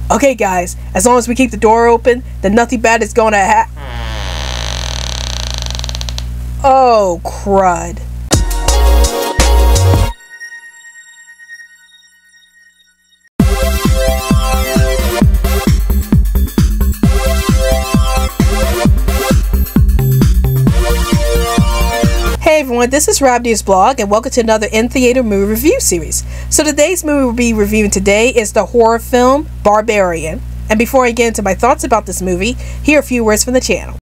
Okay guys, as long as we keep the door open, then nothing bad is gonna happen. Oh, crud. Hey everyone, this is Rabbitearsblog and welcome to another in-theater movie review series. So today's movie we'll be reviewing today is the horror film Barbarian. And before I get into my thoughts about this movie, here are a few words from the channel.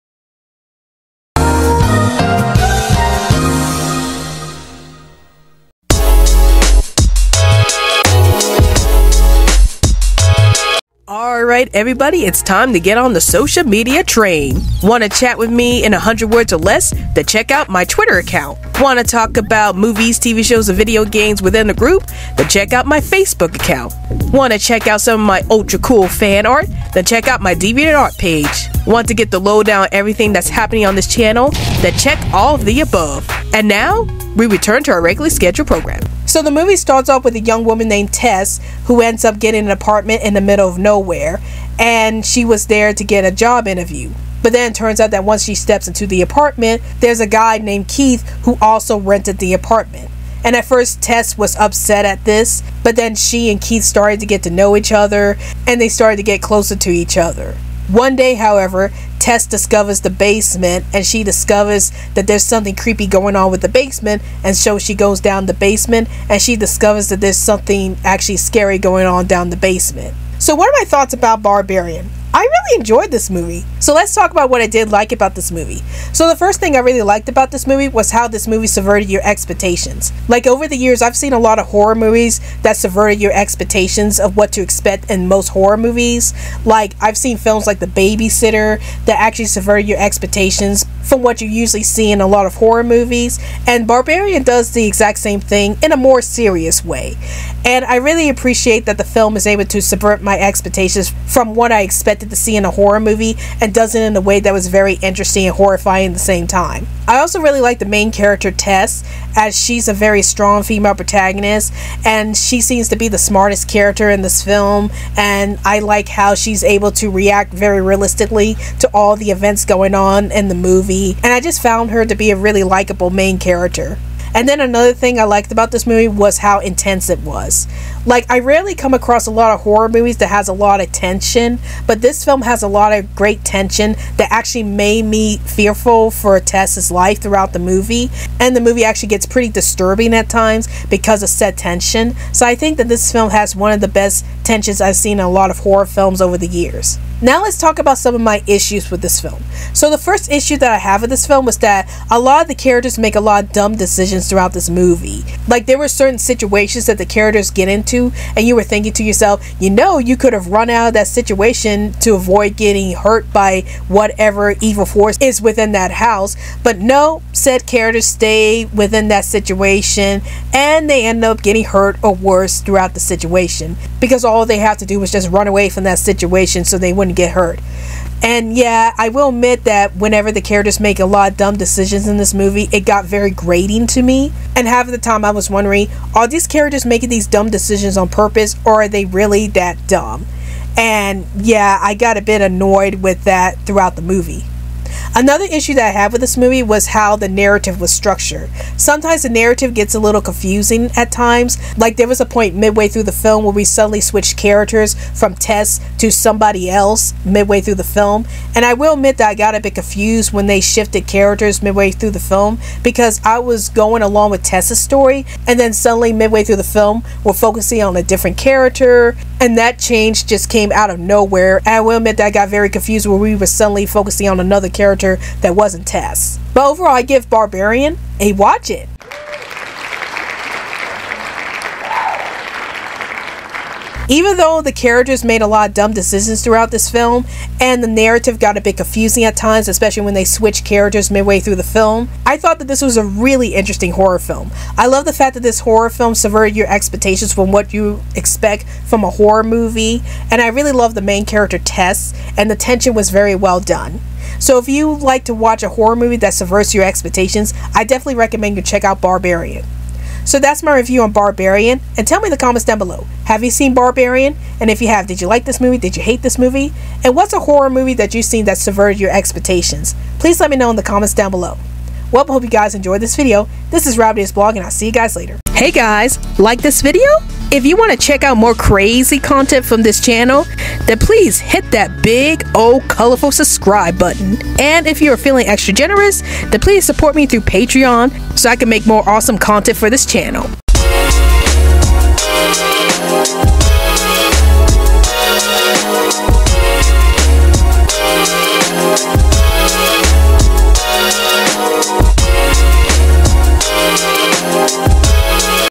Alright everybody, it's time to get on the social media train. Want to chat with me in 100 words or less? Then check out my Twitter account. Want to talk about movies, TV shows, and video games within the group? Then check out my Facebook account. Want to check out some of my ultra cool fan art? Then check out my DeviantArt page. Want to get the lowdown on everything that's happening on this channel? Then check all of the above. And now, we return to our regularly scheduled program. So the movie starts off with a young woman named Tess who ends up getting an apartment in the middle of nowhere, and she was there to get a job interview. But then it turns out that once she steps into the apartment, there's a guy named Keith who also rented the apartment. And at first Tess was upset at this, but then she and Keith started to get to know each other and they started to get closer to each other. One day, however, Tess discovers the basement and she discovers that there's something creepy going on with the basement, and so she goes down the basement and she discovers that there's something actually scary going on down the basement. So what are my thoughts about Barbarian? I really enjoyed this movie. So let's talk about what I did like about this movie. So the first thing I really liked about this movie was how this movie subverted your expectations. Like over the years, I've seen a lot of horror movies that subverted your expectations of what to expect in most horror movies. Like I've seen films like The Babysitter that actually subverted your expectations from what you usually see in a lot of horror movies. And Barbarian does the exact same thing in a more serious way. And I really appreciate that the film is able to subvert my expectations from what I expected to see in a horror movie, and does it in a way that was very interesting and horrifying at the same time. I also really like the main character Tess, as she's a very strong female protagonist and she seems to be the smartest character in this film, and I like how she's able to react very realistically to all the events going on in the movie, and I just found her to be a really likable main character. And then another thing I liked about this movie was how intense it was. Like, I rarely come across a lot of horror movies that has a lot of tension, but this film has a lot of great tension that actually made me fearful for Tess's life throughout the movie. And the movie actually gets pretty disturbing at times because of said tension. So I think that this film has one of the best tensions I've seen in a lot of horror films over the years. Now let's talk about some of my issues with this film. So the first issue that I have with this film was that a lot of the characters make a lot of dumb decisions throughout this movie. Like there were certain situations that the characters get into and you were thinking to yourself, you know, you could have run out of that situation to avoid getting hurt by whatever evil force is within that house. But no, said characters stay within that situation and they end up getting hurt or worse throughout the situation because all they have to do was just run away from that situation so they wouldn't get hurt. And yeah, I will admit that whenever the characters make a lot of dumb decisions in this movie, it got very grating to me. And half of the time I was wondering, are these characters making these dumb decisions on purpose, or are they really that dumb? And yeah, I got a bit annoyed with that throughout the movie. Another issue that I had with this movie was how the narrative was structured. Sometimes the narrative gets a little confusing at times. Like there was a point midway through the film where we suddenly switched characters from Tess to somebody else midway through the film. And I will admit that I got a bit confused when they shifted characters midway through the film, because I was going along with Tess's story and then suddenly midway through the film we're focusing on a different character, and that change just came out of nowhere. And I will admit that I got very confused where we were suddenly focusing on another character that wasn't Tess. But overall, I give Barbarian a watch it. Even though the characters made a lot of dumb decisions throughout this film, and the narrative got a bit confusing at times, especially when they switched characters midway through the film, I thought that this was a really interesting horror film. I love the fact that this horror film subverted your expectations from what you expect from a horror movie, and I really love the main character Tess, and the tension was very well done. So if you like to watch a horror movie that subverts your expectations, I definitely recommend you check out Barbarian. So that's my review on Barbarian, and tell me in the comments down below, have you seen Barbarian? And if you have, did you like this movie? Did you hate this movie? And what's a horror movie that you've seen that subverted your expectations? Please let me know in the comments down below. Well, I hope you guys enjoyed this video. This is Rabbitearsblog, and I'll see you guys later. Hey guys, like this video? If you want to check out more crazy content from this channel, then please hit that big old colorful subscribe button. And if you are feeling extra generous, then please support me through Patreon so I can make more awesome content for this channel.